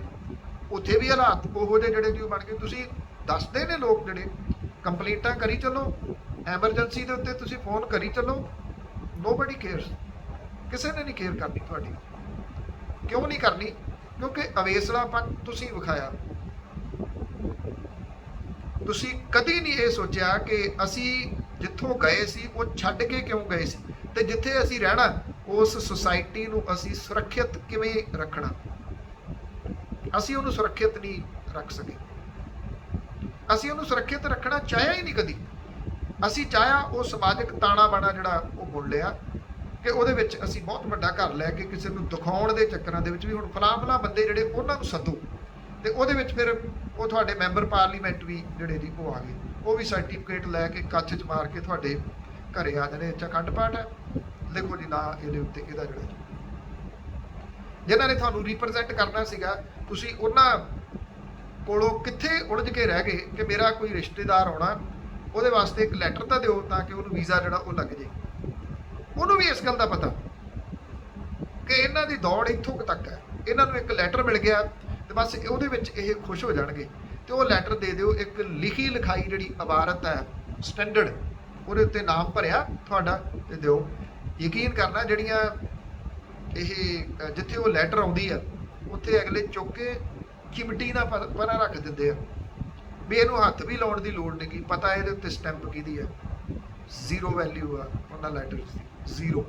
ਉੱਥੇ ਵੀ ਹਾਲਾਤ ਉਹੋ ਜਿਹੇ ਜਿਹੜੇ ਬਣ ਗਏ। ਤੁਸੀਂ ਦੱਸਦੇ ਨੇ ਲੋਕ ਜਿਹੜੇ ਕੰਪਲੇਂਟਾਂ ਕਰੀ ਚੱਲੋ, ਐਮਰਜੈਂਸੀ ਦੇ ਉੱਤੇ ਤੁਸੀਂ ਫੋਨ ਕਰੀ ਚੱਲੋ, ਨੋਬਡੀ ਕੇਅਰਸ, ਕਿਸੇ ਨੇ ਨਹੀਂ ਕੇਅਰ ਕਰਨੀ ਤੁਹਾਡੀ। ਕਿਉਂ ਨਹੀਂ ਕਰਨੀ? ਕਿਉਂਕਿ ਅਵੇਸਲਾਪਨ ਤੁਸੀਂ ਵਿਖਾਇਆ। ਤੁਸੀਂ ਕਦੀ ਨਹੀਂ ਇਹ ਸੋਚਿਆ ਕਿ ਅਸੀਂ ਜਿੱਥੋਂ ਗਏ ਸੀ ਉਹ ਛੱਡ ਕੇ ਕਿਉਂ ਗਏ ਸੀ, ਤੇ ਜਿੱਥੇ ਅਸੀਂ ਰਹਿਣਾ ਉਸ ਸੁਸਾਇਟੀ ਨੂੰ ਅਸੀਂ ਸੁਰੱਖਿਅਤ ਕਿਵੇਂ ਰੱਖਣਾ। ਅਸੀਂ ਉਹਨੂੰ ਸੁਰੱਖਿਅਤ ਨਹੀਂ ਰੱਖ ਸਕੇ, ਅਸੀਂ ਉਹਨੂੰ ਸੁਰੱਖਿਅਤ ਰੱਖਣਾ ਚਾਹਿਆ ਹੀ ਨਹੀਂ ਕਦੀ। ਅਸੀਂ ਚਾਹਿਆ ਉਹ ਸਮਾਜਿਕ ਤਾਣਾ ਬਾਣਾ ਜਿਹੜਾ ਉਹ ਬੁਣ ਲਿਆ ਕਿ ਉਹਦੇ ਵਿੱਚ ਅਸੀਂ ਬਹੁਤ ਵੱਡਾ ਘਰ ਲੈ ਕੇ ਕਿਸੇ ਨੂੰ ਦਿਖਾਉਣ ਦੇ ਚੱਕਰਾਂ ਦੇ ਵਿੱਚ ਵੀ ਹੁਣ ਫਲਾਂ ਬੰਦੇ ਜਿਹੜੇ ਉਹਨਾਂ ਨੂੰ ਸੱਦੋ, ਤੇ ਉਹਦੇ ਵਿੱਚ ਫਿਰ ਉਹ ਤੁਹਾਡੇ ਮੈਂਬਰ ਪਾਰਲੀਮੈਂਟ ਵੀ ਜਿਹੜੇ ਜੀ ਉਹ ਆ ਗਏ, ਉਹ ਵੀ ਸਰਟੀਫਿਕੇਟ ਲੈ ਕੇ ਕੱਚ 'ਚ ਮਾਰ ਕੇ ਤੁਹਾਡੇ ਘਰੇ ਆ ਜਾਣੇ। ਅੱਛਾ ਅਖੰਡ ਪਾਠ ਹੈ, ਦੇਖੋ ਜੀ ਨਾ ਇਹਦੇ ਉੱਤੇ ਇਹਦਾ ਜਿਹੜਾ ਜਿਨ੍ਹਾਂ ਨੇ ਤੁਹਾਨੂੰ ਰਿਪਰੈਜ਼ੈਂਟ ਕਰਨਾ ਸੀਗਾ, ਤੁਸੀਂ ਉਹਨਾਂ ਕੋਲੋਂ ਕਿੱਥੇ ਉਲਝ ਕੇ ਰਹਿ ਗਏ ਕਿ ਮੇਰਾ ਕੋਈ ਰਿਸ਼ਤੇਦਾਰ ਆਉਣਾ, ਉਹਦੇ ਵਾਸਤੇ ਇੱਕ ਲੈਟਰ ਤਾਂ ਦਿਓ ਤਾਂ ਕਿ ਉਹਨੂੰ ਵੀਜ਼ਾ ਜਿਹੜਾ ਉਹ ਲੱਗ ਜੇ। ਉਹਨੂੰ ਵੀ ਇਸ ਗੱਲ ਦਾ ਪਤਾ ਕਿ ਇਹਨਾਂ ਦੀ ਦੌੜ ਇੱਥੋਂ ਤੱਕ ਹੈ, ਇਹਨਾਂ ਨੂੰ ਇੱਕ ਲੈਟਰ ਮਿਲ ਗਿਆ ਤੇ ਬਸ ਉਹਦੇ ਵਿੱਚ ਇਹ ਖੁਸ਼ ਹੋ ਜਾਣਗੇ। ਤੇ ਉਹ ਲੈਟਰ ਦੇ ਦਿਓ, ਇੱਕ ਲਿਖੀ ਲਿਖਾਈ ਜਿਹੜੀ ਇਬਾਰਤ ਹੈ ਸਟੈਂਡਰਡ, ਉਹਦੇ ਉੱਤੇ ਨਾਮ ਭਰਿਆ ਤੁਹਾਡਾ ਤੇ ਦਿਓ। ਯਕੀਨ ਕਰਨਾ ਜਿਹੜੀਆਂ ਇਹ ਜਿੱਥੇ ਉਹ ਲੈਟਰ ਆਉਂਦੀ ਆ ਉੱਥੇ ਅਗਲੇ ਚੁੱਕ ਕੇ ਚਿਮਟੀ ਨਾਲ ਪਰਾਂ ਰੱਖ ਦਿੰਦੇ ਆ ਵੀ ਇਹਨੂੰ ਹੱਥ ਵੀ ਲਾਉਣ ਦੀ ਲੋੜ ਨਹੀਂ, ਪਤਾ ਇਹਦੇ ਉੱਤੇ ਸਟੈਂਪ ਕਿਹਦੀ ਹੈ। ਜ਼ੀਰੋ ਵੈਲਿਊ ਆ ਉਹਨਾਂ ਲੈਟਰ ਦੀ, ਜ਼ੀਰੋ।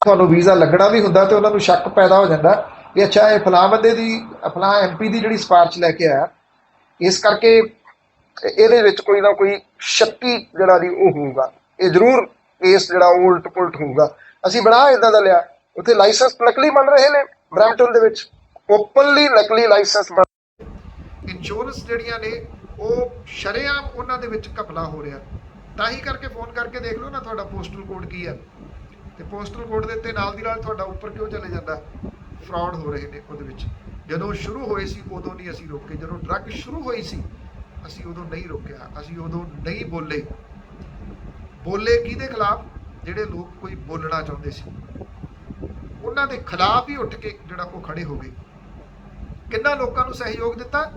ਤੁਹਾਨੂੰ ਵੀਜ਼ਾ ਲੱਗਣਾ ਵੀ ਹੁੰਦਾ ਤੇ ਉਹਨਾਂ ਨੂੰ ਸ਼ੱਕ ਪੈਦਾ ਹੋ ਜਾਂਦਾ ਵੀ ਅੱਛਾ ਇਹ ਫਲਾਂ ਬੰਦੇ ਦੀ ਫਲਾਂ MP ਦੀ ਜਿਹੜੀ ਸਿਫਾਰਿਸ਼ ਲੈ ਕੇ ਆਇਆ, ਇਸ ਕਰਕੇ ਇਹਦੇ ਵਿੱਚ ਕੋਈ ਨਾ ਕੋਈ ਸ਼ੱਕੀ ਜਿਹੜਾ ਦੀ ਉਹ ਹੋਊਗਾ, ਇਹ ਜ਼ਰੂਰ ਕੇਸ ਜਿਹੜਾ ਉਲਟ ਪੁਲਟ ਹੋਊਗਾ। ਅਸੀਂ ਬਣਾ ਇਦਾਂ ਦਾ ਲਿਆ, ਉੱਥੇ ਲਾਇਸੈਂਸ ਨਕਲੀ ਬਣ ਰਹੇ ਨੇ ਬਰੈਂਪਟਨ ਦੇ ਵਿੱਚ, ਓਪਨਲੀ ਨਕਲੀ ਲਾਇਸੈਂਸ ਬਣ, ਇੰਸ਼ੋਰੈਂਸ ਜਿਹੜੀਆਂ ਨੇ ਉਹ ਸ਼ਰੇਆਮ ਉਹਨਾਂ ਦੇ ਵਿੱਚ ਘਪਲਾ ਹੋ ਰਿਹਾ। ਤਾਂ ਹੀ ਕਰਕੇ ਫੋਨ ਕਰਕੇ ਦੇਖ ਲਓ ਨਾ ਤੁਹਾਡਾ ਪੋਸਟਲ ਕੋਡ ਕੀ ਆ, ਤੇ ਪੋਸਟਲ ਕੋਡ ਦੇ ਉੱਤੇ ਨਾਲ ਦੀ ਨਾਲ ਤੁਹਾਡਾ ਉੱਪਰ ਕਿਉਂ ਚਲੇ ਜਾਂਦਾ। ਫਰਾਡ ਹੋ ਰਹੇ ਨੇ ਉਹਦੇ ਵਿੱਚ। ਜਦੋਂ ਸ਼ੁਰੂ ਹੋਏ ਸੀ ਉਦੋਂ ਨਹੀਂ ਅਸੀਂ ਰੋਕੇ, ਜਦੋਂ ਡਰੱਗ ਸ਼ੁਰੂ ਹੋਈ ਸੀ ਅਸੀਂ ਉਦੋਂ ਨਹੀਂ ਰੋਕਿਆ, ਅਸੀਂ ਉਦੋਂ ਨਹੀਂ ਬੋਲੇ। ਕਿਹਦੇ ਖਿਲਾਫ? ਜਿਹੜੇ ਲੋਕ ਕੋਈ ਬੋਲਣਾ ਚਾਹੁੰਦੇ ਸੀ ਉਹਨਾਂ ਦੇ ਖਿਲਾਫ ਹੀ ਉੱਠ ਕੇ ਜਿਹੜਾ ਉਹ ਖੜੇ ਹੋ ਗਏ। ਕਿੰਨਾ ਲੋਕਾਂ ਨੂੰ ਸਹਿਯੋਗ ਦਿੱਤਾ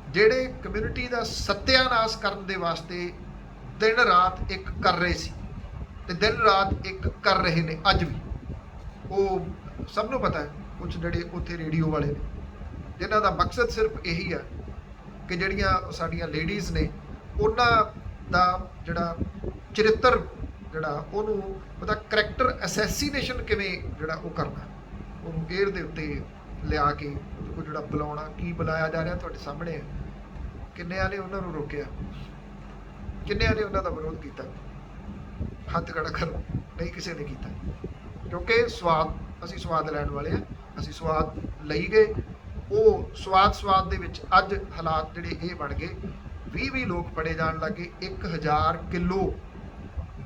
ਜਿਹੜੇ ਕਮਿਊਨਿਟੀ ਦਾ ਸੱਤਿਆਨਾਸ਼ ਕਰਨ ਦੇ ਵਾਸਤੇ ਦਿਨ ਰਾਤ ਇੱਕ ਕਰ ਰਹੇ ਸੀ, ਤੇ ਦਿਨ ਰਾਤ ਇੱਕ ਕਰ ਰਹੇ ਨੇ ਅੱਜ ਵੀ। ਉਹ ਸਭ ਨੂੰ ਪਤਾ ਹੈ। ਕੁਝ ਜਿਹੜੇ ਉੱਥੇ ਰੇਡੀਓ ਵਾਲੇ ਨੇ ਜਿਨ੍ਹਾਂ ਦਾ ਮਕਸਦ ਸਿਰਫ ਇਹੀ ਹੈ ਕਿ ਜਿਹੜੀਆਂ ਸਾਡੀਆਂ ਲੇਡੀਜ਼ ਨੇ ਉਹਨਾਂ ਦਾ ਜਿਹੜਾ ਚਰਿੱਤਰ ਜਿਹੜਾ ਉਹਨੂੰ ਉਹਦਾ ਕਰੈਕਟਰ ਅਸੈਸੀਨੇਸ਼ਨ ਕਿਵੇਂ ਜਿਹੜਾ ਉਹ ਕਰਨਾ, ਉਹਨੂੰ ਏਅਰ ਦੇ ਉੱਤੇ ਲਿਆ ਕੇ ਉਹ ਜਿਹੜਾ ਬੁਲਾਉਣਾ, ਕੀ ਬੁਲਾਇਆ ਜਾ ਰਿਹਾ ਤੁਹਾਡੇ ਸਾਹਮਣੇ ਹੈ। ਕਿੰਨਿਆਂ ਨੇ ਉਹਨਾਂ ਨੂੰ ਰੋਕਿਆ, ਕਿੰਨਿਆਂ ਨੇ ਉਹਨਾਂ ਦਾ ਵਿਰੋਧ ਕੀਤਾ? ਹੱਥ ਖੜਾ ਕਰੋ, ਨਹੀਂ ਕਿਸੇ ਨੇ ਕੀਤਾ। ਕਿਉਂਕਿ ਅਸੀਂ ਸਵਾਦ ਲੈਣ ਵਾਲੇ ਹਾਂ, ਅਸੀਂ ਸਵਾਦ ਲਈ ਗਏ। ਉਹ ਸਵਾਦ ਦੇ ਵਿੱਚ ਅੱਜ ਹਾਲਾਤ ਜਿਹੜੇ ਇਹ ਬਣ ਗਏ, 20 ਲੋਕ ਫੜੇ ਜਾਣ ਲੱਗੇ, 1000 ਕਿਲੋ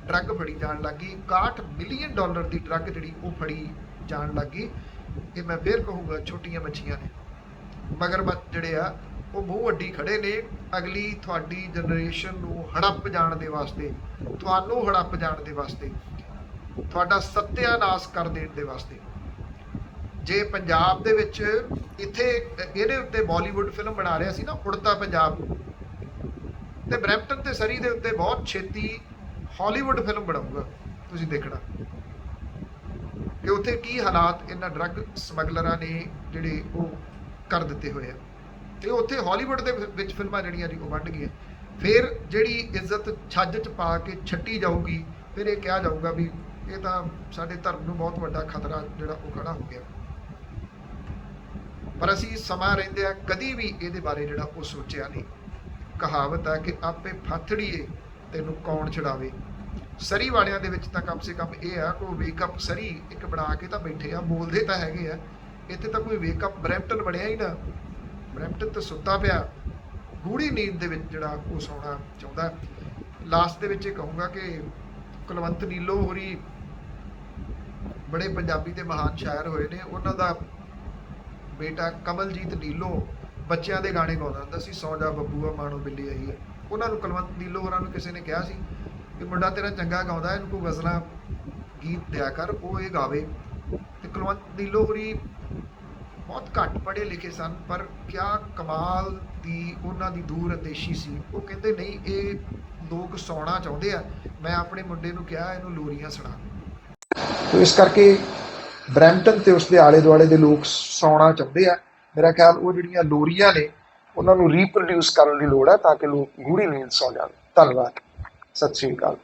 ਡਰੱਗ ਫੜੀ ਜਾਣ ਲੱਗੀ, $61 ਮਿਲੀਅਨ ਦੀ ਡਰੱਗ ਜਿਹੜੀ ਉਹ ਫੜੀ ਜਾਣ ਲੱਗੀ। ਇਹ ਮੈਂ ਫੇਰ ਕਹੂੰਗਾ ਛੋਟੀਆਂ ਮੱਛੀਆਂ ਨੇ, ਮਗਰਮੱਛ ਜਿਹੜੇ ਆ ਉਹ ਮੂੰਹ ਅੱਡੀ ਖੜੇ ਨੇ ਅਗਲੀ ਤੁਹਾਡੀ ਜਨਰੇਸ਼ਨ ਨੂੰ ਹੜੱਪ ਜਾਣ ਦੇ ਵਾਸਤੇ, ਤੁਹਾਨੂੰ ਹੜੱਪ ਜਾਣ ਦੇ ਵਾਸਤੇ, ਤੁਹਾਡਾ ਸੱਤਿਆਨਾਸ਼ ਕਰ ਦੇਣ ਦੇ ਵਾਸਤੇ। ਜੇ ਪੰਜਾਬ ਦੇ ਵਿੱਚ ਇੱਥੇ ਇਹਦੇ ਉੱਤੇ ਬਾਲੀਵੁੱਡ ਫਿਲਮ ਬਣਾ ਰਿਹਾ ਸੀ ਨਾ ਉੜਤਾ ਪੰਜਾਬ, ਤੇ ਬਰੈਂਪਟਨ ਤੇ ਸਰੀ ਦੇ ਉੱਤੇ ਬਹੁਤ ਛੇਤੀ ਹਾਲੀਵੁੱਡ ਫਿਲਮ ਬਣਾਊਗਾ, ਤੁਸੀਂ ਦੇਖਣਾ ਕਿ ਉੱਥੇ ਕੀ ਹਾਲਾਤ ਇਹਨਾਂ ਡਰੱਗ ਸਮਗਲਰਾਂ ਨੇ ਜਿਹੜੇ ਉਹ ਕਰ ਦਿੱਤੇ ਹੋਏ ਆ। ਤੇ ਉੱਥੇ ਹਾਲੀਵੁੱਡ ਦੇ ਵਿੱਚ ਫਿਲਮਾਂ ਜਿਹੜੀਆਂ ਨੇ ਉਹ ਬਣ ਗਈਆਂ। ਫਿਰ ਜਿਹੜੀ ਇੱਜ਼ਤ ਛੱਜ 'ਚ ਪਾ ਕੇ ਛੱਟੀ ਜਾਊਗੀ, ਫਿਰ ਇਹ ਕਿਹਾ ਜਾਊਗਾ ਵੀ ਇਹ ਤਾਂ ਸਾਡੇ ਧਰਮ ਨੂੰ ਬਹੁਤ ਵੱਡਾ ਖਤਰਾ ਜਿਹੜਾ ਉਹ ਖੜਾ ਹੋ ਗਿਆ। ਪਰ ਅਸੀਂ ਸਮਾਂ ਰਹਿੰਦਿਆਂ ਕਦੀ ਵੀ ਇਹਦੇ ਬਾਰੇ ਜਿਹੜਾ ਉਹ ਸੋਚਿਆ ਨਹੀਂ। ਕਹਾਵਤ ਹੈ ਕਿ ਆਪੇ ਫਾਥੜੀਏ ਤੈਨੂੰ ਕੌਣ ਛਡਾਵੇ। ਸਰੀ ਵਾਲਿਆਂ ਦੇ ਵਿੱਚ ਤਾਂ ਕਮ ਸੇ ਕਮ ਇਹ ਆ ਕਿ ਉਹ ਵੇਕਅਪ ਸਰੀ ਇੱਕ ਬਣਾ ਕੇ ਤਾਂ ਬੈਠੇ ਆ, ਬੋਲਦੇ ਤਾਂ ਹੈਗੇ ਆ। ਇੱਥੇ ਤਾਂ ਕੋਈ ਵੇਕਅਪ ਬਰੈਂਪਟਨ ਬਣਿਆ ਹੀ ਨਾ, ਬਰੈਂਪਟਨ ਤਾਂ ਸੁੱਤਾ ਪਿਆ ਗੂੜੀ ਨੀਂਦ ਦੇ ਵਿੱਚ ਜਿਹੜਾ ਉਹ ਸੌਣਾ ਚਾਹੁੰਦਾ। ਲਾਸਟ ਦੇ ਵਿੱਚ ਇਹ ਕਹੂੰਗਾ ਕਿ ਕੁਲਵੰਤ ਨੀਲੋ ਹੋਰੀ ਬੜੇ ਪੰਜਾਬੀ ਦੇ ਮਹਾਨ ਸ਼ਾਇਰ ਹੋਏ ਨੇ। ਉਹਨਾਂ ਦਾ ਬੇਟਾ ਕਮਲਜੀਤ ਨੀਲੋ ਬੱਚਿਆਂ ਦੇ ਗਾਣੇ ਗਾਉਂਦਾ ਹੁੰਦਾ ਸੀ, ਸੌ ਜਾ ਬੱਬੂਆ ਮਾਣੋ ਬਿੱਲੀ ਆਈ ਹੈ। ਉਹਨਾਂ ਨੂੰ ਕੁਲਵੰਤ ਨੀਲੋ ਹੋਰਾਂ ਨੂੰ ਕਿਸੇ ਨੇ ਕਿਹਾ ਸੀ ਕਿ ਮੁੰਡਾ ਤੇਰਾ ਚੰਗਾ ਗਾਉਂਦਾ, ਇਹਨੂੰ ਕੋਈ ਗਜ਼ਲਾਂ ਗੀਤ ਦਿਆ ਕਰ, ਉਹ ਇਹ ਗਾਵੇ। ਤੇ ਕੁਲਵੰਤ ਨੀਲੋ ਹੋਰੀ ਬਹੁਤ ਘੱਟ ਪੜ੍ਹੇ ਲਿਖੇ ਸਨ, ਪਰ ਕਿਆ ਕਮਾਲ ਦੀ ਉਹਨਾਂ ਦੀ ਦੂਰ ਅੰਦੇਸ਼ੀ ਸੀ। ਉਹ ਕਹਿੰਦੇ ਨਹੀਂ, ਇਹ ਲੋਕ ਸੌਣਾ ਚਾਹੁੰਦੇ ਆ, ਮੈਂ ਆਪਣੇ ਮੁੰਡੇ ਨੂੰ ਕਿਹਾ ਇਹਨੂੰ ਲੋਰੀਆਂ ਸੁਣਾ। ਤੋ ਇਸ ਕਰਕੇ ਬਰੈਂਪਟਨ ਤੇ ਉਸਦੇ ਆਲੇ ਦੁਆਲੇ ਦੇ ਲੋਕ ਸੌਣਾ ਚਾਹੁੰਦੇ ਆ। ਮੇਰਾ ਖਿਆਲ ਉਹ ਜਿਹੜੀਆਂ ਲੋਰੀਆਂ ਨੇ ਉਹਨਾਂ ਨੂੰ ਰੀਪਰੋਡਿਊਸ ਕਰਨ ਦੀ ਲੋੜ ਹੈ ਤਾਂ ਕਿ ਲੋਕ ਗੂੜੀ ਨੀਂਦ ਸੌ ਜਾਣ। ਧੰਨਵਾਦ, ਸਤਿ ਸ਼੍ਰੀ ਅਕਾਲ।